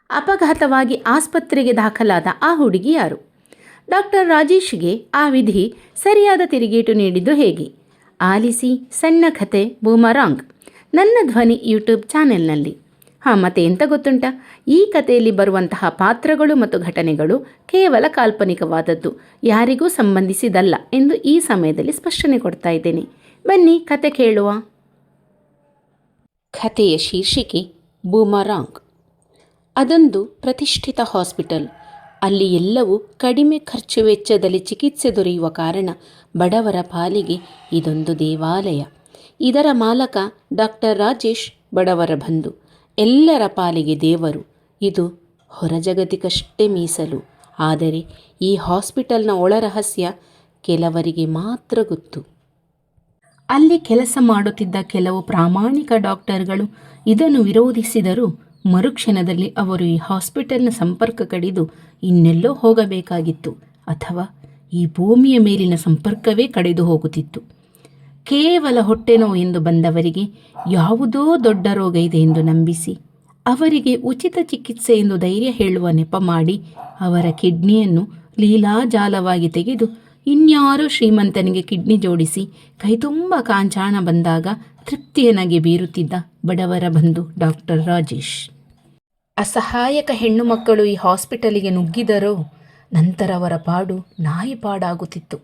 ಅಪಘಾತವಾಗಿ ಆಸ್ಪತ್ರೆಗೆ ದಾಖಲಾದ ಆ ಹುಡುಗಿ ಯಾರು? ಡಾಕ್ಟರ್ ರಾಜೇಶ್ಗೆ ಆ ವಿಧಿ ಸರಿಯಾದ ತಿರುಗೇಟು ನೀಡಿದ್ದು ಹೇಗೆ? ಆಲಿಸಿ ಸಣ್ಣ ಕಥೆ ಬೂಮರಾಂಗ್ ನನ್ನ ಧ್ವನಿ ಯೂಟ್ಯೂಬ್ ಚಾನೆಲ್ನಲ್ಲಿ. ಮತ್ತು ಎಂತ ಗೊತ್ತುಂಟ, ಈ ಕಥೆಯಲ್ಲಿ ಬರುವಂತಹ ಪಾತ್ರಗಳು ಮತ್ತು ಘಟನೆಗಳು ಕೇವಲ ಕಾಲ್ಪನಿಕವಾದದ್ದು, ಯಾರಿಗೂ ಸಂಬಂಧಿಸಿದಲ್ಲ ಎಂದು ಈ ಸಮಯದಲ್ಲಿ ಸ್ಪಷ್ಟನೆ ಕೊಡ್ತಾ ಇದ್ದೇನೆ. ಬನ್ನಿ ಕತೆ ಕೇಳುವ. ಕಥೆಯ ಶೀರ್ಷಿಕೆ ಬೂಮರಾಂಗ್. ಅದೊಂದು ಪ್ರತಿಷ್ಠಿತ ಹಾಸ್ಪಿಟಲ್. ಅಲ್ಲಿ ಎಲ್ಲವೂ ಕಡಿಮೆ ಖರ್ಚು ವೆಚ್ಚದಲ್ಲಿ ಚಿಕಿತ್ಸೆ ದೊರೆಯುವ ಕಾರಣ ಬಡವರ ಪಾಲಿಗೆ ಇದೊಂದು ದೇವಾಲಯ. ಇದರ ಮಾಲಕ ಡಾಕ್ಟರ್ ರಾಜೇಶ್ ಬಡವರ ಬಂಧು, ಎಲ್ಲರ ಪಾಲಿಗೆ ದೇವರು. ಇದು ಹೊರಜಗತ್ತಿಗಷ್ಟೇ ಮೀಸಲು. ಆದರೆ ಈ ಹಾಸ್ಪಿಟಲ್ನ ಒಳರಹಸ್ಯ ಕೆಲವರಿಗೆ ಮಾತ್ರ ಗೊತ್ತು. ಅಲ್ಲಿ ಕೆಲಸ ಮಾಡುತ್ತಿದ್ದ ಕೆಲವು ಪ್ರಾಮಾಣಿಕ ಡಾಕ್ಟರ್ಗಳು ಇದನ್ನು ವಿರೋಧಿಸಿದರೂ ಮರುಕ್ಷಣದಲ್ಲಿ ಅವರು ಈ ಹಾಸ್ಪಿಟಲ್ನ ಸಂಪರ್ಕ ಕಡಿದು ಇನ್ನೆಲ್ಲೋ ಹೋಗಬೇಕಾಗಿತ್ತು, ಅಥವಾ ಈ ಭೂಮಿಯ ಮೇಲಿನ ಸಂಪರ್ಕವೇ ಕಡಿದು ಹೋಗುತ್ತಿತ್ತು. ಕೇವಲ ಹೊಟ್ಟೆನೋವು ಎಂದು ಬಂದವರಿಗೆ ಯಾವುದೋ ದೊಡ್ಡ ರೋಗ ಇದೆ ಎಂದು ನಂಬಿಸಿ ಅವರಿಗೆ ಉಚಿತ ಚಿಕಿತ್ಸೆ ಎಂದು ಧೈರ್ಯ ಹೇಳುವ ನೆಪ ಮಾಡಿ ಅವರ ಕಿಡ್ನಿಯನ್ನು ಲೀಲಾಜಾಲವಾಗಿ ತೆಗೆದು ಇನ್ಯಾರೋ ಶ್ರೀಮಂತನಿಗೆ ಕಿಡ್ನಿ ಜೋಡಿಸಿ ಕೈತುಂಬ ಕಾಂಚಾಣ ಬಂದಾಗ ತೃಪ್ತಿಯನಾಗಿ ಬೀರುತ್ತಿದ್ದ ಬಡವರ ಬಂಧು ಡಾಕ್ಟರ್ ರಾಜೇಶ್. ಅಸಹಾಯಕ ಹೆಣ್ಣು ಮಕ್ಕಳು ಈ ಹಾಸ್ಪಿಟಲಿಗೆ ನುಗ್ಗಿದರೋ ನಂತರ ಅವರ ಪಾಡು ನಾಯಿ ಪಾಡಾಗುತ್ತಿತ್ತು.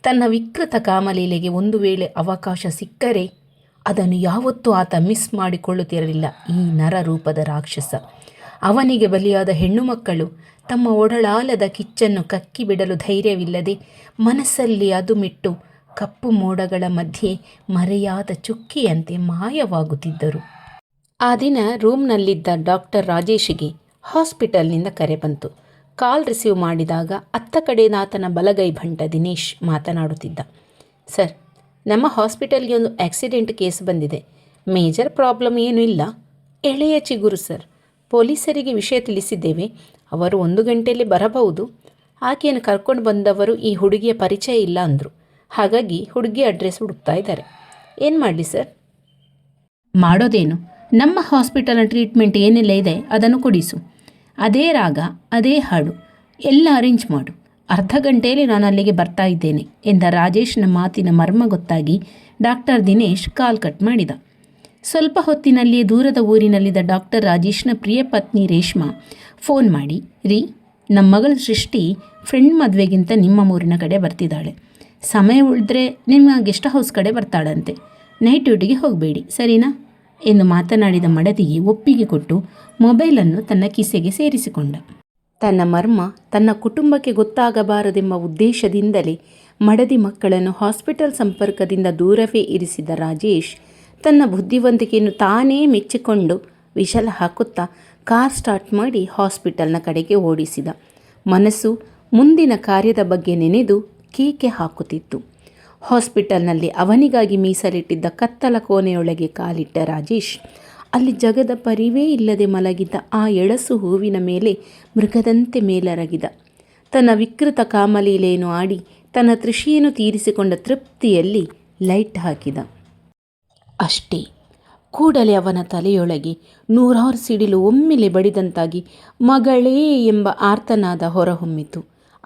ತನ್ನ ವಿಕೃತ ಕಾಮಲೀಲೆಗೆ ಒಂದು ವೇಳೆ ಅವಕಾಶ ಸಿಕ್ಕರೆ ಅದನ್ನು ಯಾವತ್ತೂ ಆತ ಮಿಸ್ ಮಾಡಿಕೊಳ್ಳುತ್ತಿರಲಿಲ್ಲ. ಈ ನರರೂಪದ ರಾಕ್ಷಸ. ಅವನಿಗೆ ಬಲಿಯಾದ ಹೆಣ್ಣು ಮಕ್ಕಳು ತಮ್ಮ ಒಡಲಾಲದ ಕಿಚ್ಚನ್ನು ಕಕ್ಕಿ ಬಿಡಲು ಧೈರ್ಯವಿಲ್ಲದೆ ಮನಸ್ಸಲ್ಲಿ ಅದುಮಿಟ್ಟು ಕಪ್ಪು ಮೋಡಗಳ ಮಧ್ಯೆ ಮರೆಯಾದ ಚುಕ್ಕಿಯಂತೆ ಮಾಯವಾಗುತ್ತಿದ್ದರು. ಆ ದಿನ ರೂಮ್ನಲ್ಲಿದ್ದ ಡಾಕ್ಟರ್ ರಾಜೇಶ್ಗೆ ಹಾಸ್ಪಿಟಲ್ನಿಂದ ಕರೆ ಬಂತು. ಕಾಲ್ ರಿಸೀವ್ ಮಾಡಿದಾಗ ಅತ್ತ ಕಡೆನಾತನ ಬಲಗೈ ಭಂಟ ದಿನೇಶ್ ಮಾತನಾಡುತ್ತಿದ್ದ. ಸರ್, ನಮ್ಮ ಹಾಸ್ಪಿಟಲ್ಗೆ ಒಂದು ಆಕ್ಸಿಡೆಂಟ್ ಕೇಸ್ ಬಂದಿದೆ. ಮೇಜರ್ ಪ್ರಾಬ್ಲಮ್ ಏನೂ ಇಲ್ಲ, ಎಳೆಯ ಚಿಗುರು ಸರ್. ಪೊಲೀಸರಿಗೆ ವಿಷಯ ತಿಳಿಸಿದ್ದೇವೆ. ಅವರು 1 ಗಂಟೆಯಲ್ಲಿ ಬರಬಹುದು. ಆಕೆಯನ್ನು ಕರ್ಕೊಂಡು ಬಂದವರು ಈ ಹುಡುಗಿಯ ಪರಿಚಯ ಇಲ್ಲ ಅಂದರು. ಹಾಗಾಗಿ ಹುಡುಗಿ ಅಡ್ರೆಸ್ ಹುಡುಕ್ತಾ ಇದ್ದಾರೆ. ಏನು ಮಾಡಲಿ ಸರ್? ಮಾಡೋದೇನು, ನಮ್ಮ ಹಾಸ್ಪಿಟಲ್ನ ಟ್ರೀಟ್ಮೆಂಟ್ ಏನೆಲ್ಲ ಇದೆ ಅದನ್ನು ಕೊಡಿಸು. ಅದೇ ರಾಗ, ಅದೇ ಹಾಡು ಎಲ್ಲ ಅರೇಂಜ್ ಮಾಡು. ಅರ್ಧ ಗಂಟೆಯಲ್ಲಿ ನಾನು ಅಲ್ಲಿಗೆ ಬರ್ತಾ ಇದ್ದೇನೆ ಎಂದ ರಾಜೇಶ್ನ ಮಾತಿನ ಮರ್ಮ ಗೊತ್ತಾಗಿ ಡಾಕ್ಟರ್ ದಿನೇಶ್ ಕಾಲ್ ಕಟ್ ಮಾಡಿದ. ಸ್ವಲ್ಪ ಹೊತ್ತಿನಲ್ಲಿಯೇ ದೂರದ ಊರಿನಲ್ಲಿದ್ದ ಡಾಕ್ಟರ್ ರಾಜೇಶ್ನ ಪ್ರಿಯ ಪತ್ನಿ ರೇಷ್ಮಾ ಫೋನ್ ಮಾಡಿ, ರೀ, ನಮ್ಮ ಮಗಳ ಸೃಷ್ಟಿ ಫ್ರೆಂಡ್ ಮದುವೆಗಿಂತ ನಿಮ್ಮ ಊರಿನ ಕಡೆ ಬರ್ತಿದ್ದಾಳೆ. ಸಮಯ ಉಳಿದ್ರೆ ನಿಮ್ಮ ಗೆಸ್ಟ್ ಹೌಸ್ ಕಡೆ ಬರ್ತಾಳಂತೆ. ನೈಟ್ ಡ್ಯೂಟಿಗೆ ಹೋಗಬೇಡಿ, ಸರಿನಾ ಎಂದು ಮಾತನಾಡಿದ ಮಡದಿಗೆ ಒಪ್ಪಿಗೆ ಕೊಟ್ಟು ಮೊಬೈಲನ್ನು ತನ್ನ ಕಿಸೆಗೆ ಸೇರಿಸಿಕೊಂಡ. ತನ್ನ ಮರ್ಮ ತನ್ನ ಕುಟುಂಬಕ್ಕೆ ಗೊತ್ತಾಗಬಾರದೆಂಬ ಉದ್ದೇಶದಿಂದಲೇ ಮಡದಿ ಮಕ್ಕಳನ್ನು ಹಾಸ್ಪಿಟಲ್ ಸಂಪರ್ಕದಿಂದ ದೂರವೇ ಇರಿಸಿದ ರಾಜೇಶ್ ತನ್ನ ಬುದ್ಧಿವಂತಿಕೆಯನ್ನು ತಾನೇ ಮೆಚ್ಚಿಕೊಂಡು ವಿಷಲ ಹಾಕುತ್ತಾ ಕಾರ್ ಸ್ಟಾರ್ಟ್ ಮಾಡಿ ಹಾಸ್ಪಿಟಲ್ನ ಕಡೆಗೆ ಓಡಿಸಿದ. ಮನಸ್ಸು ಮುಂದಿನ ಕಾರ್ಯದ ಬಗ್ಗೆ ನೆನೆದು ಕೇಕೆ ಹಾಕುತ್ತಿತ್ತು. ಹಾಸ್ಪಿಟಲ್ನಲ್ಲಿ ಅವನಿಗಾಗಿ ಮೀಸಲಿಟ್ಟಿದ್ದ ಕತ್ತಲ ಕೋಣೆಯೊಳಗೆ ಕಾಲಿಟ್ಟ ರಾಜೇಶ್ ಅಲ್ಲಿ ಜಗದ ಪರಿವೇ ಇಲ್ಲದೆ ಮಲಗಿದ್ದ ಆ ಎಳಸು ಹೂವಿನ ಮೇಲೆ ಮೃಗದಂತೆ ಮೇಲರಗಿದ. ತನ್ನ ವಿಕೃತ ಕಾಮಲೀಲೆಯನ್ನು ಆಡಿ ತನ್ನ ತೃಷಿಯನ್ನು ತೀರಿಸಿಕೊಂಡ ತೃಪ್ತಿಯಲ್ಲಿ ಲೈಟ್ ಹಾಕಿದ. ಅಷ್ಟೇ, ಕೂಡಲೇ ಅವನ ತಲೆಯೊಳಗೆ 100 ಸಿಡಿಲು ಒಮ್ಮೆಲೆ ಬಡಿದಂತಾಗಿ ಮಗಳೇ ಎಂಬ ಆರ್ತನಾದ ಹೊರಹೊಮ್ಮಿತು.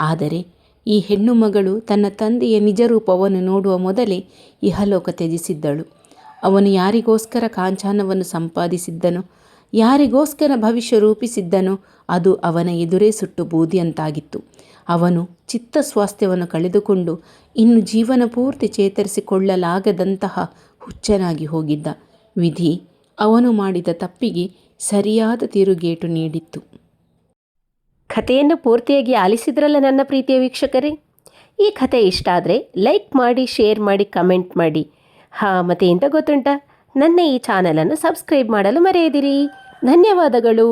ಆದರೆ ಈ ಹೆಣ್ಣು ಮಗಳು ತನ್ನ ತಂದೆಯ ನಿಜರೂಪವನ್ನು ನೋಡುವ ಮೊದಲೇ ಇಹಲೋಕ ತ್ಯಜಿಸಿದ್ದಳು. ಅವನು ಯಾರಿಗೋಸ್ಕರ ಕಾಂಚಾನವನ್ನು ಸಂಪಾದಿಸಿದ್ದನೋ, ಯಾರಿಗೋಸ್ಕರ ಭವಿಷ್ಯ ರೂಪಿಸಿದ್ದನೋ ಅದು ಅವನ ಎದುರೇ ಸುಟ್ಟು ಬೂದಿಯಂತಾಗಿತ್ತು. ಅವನು ಚಿತ್ತಸ್ವಾಸ್ಥ್ಯವನ್ನು ಕಳೆದುಕೊಂಡು ಇನ್ನು ಜೀವನ ಪೂರ್ತಿ ಚೇತರಿಸಿಕೊಳ್ಳಲಾಗದಂತಹ ಹುಚ್ಚನಾಗಿ ಹೋಗಿದ್ದ. ವಿಧಿ ಅವನು ಮಾಡಿದ ತಪ್ಪಿಗೆ ಸರಿಯಾದ ತಿರುಗೇಟು ನೀಡಿತ್ತು. ಕಥೆಯನ್ನು ಪೂರ್ತಿಯಾಗಿ ಆಲಿಸಿದ್ರಲ್ಲ ನನ್ನ ಪ್ರೀತಿಯ ವೀಕ್ಷಕರೇ. ಈ ಕಥೆ ಇಷ್ಟ ಆದರೆ ಲೈಕ್ ಮಾಡಿ, ಶೇರ್ ಮಾಡಿ, ಕಮೆಂಟ್ ಮಾಡಿ. ಮತ್ತು ಎಂತ ಗೊತ್ತುಂಟ, ನನ್ನ ಈ ಚಾನಲನ್ನು ಸಬ್ಸ್ಕ್ರೈಬ್ ಮಾಡಲು ಮರೆಯದಿರಿ. ಧನ್ಯವಾದಗಳು.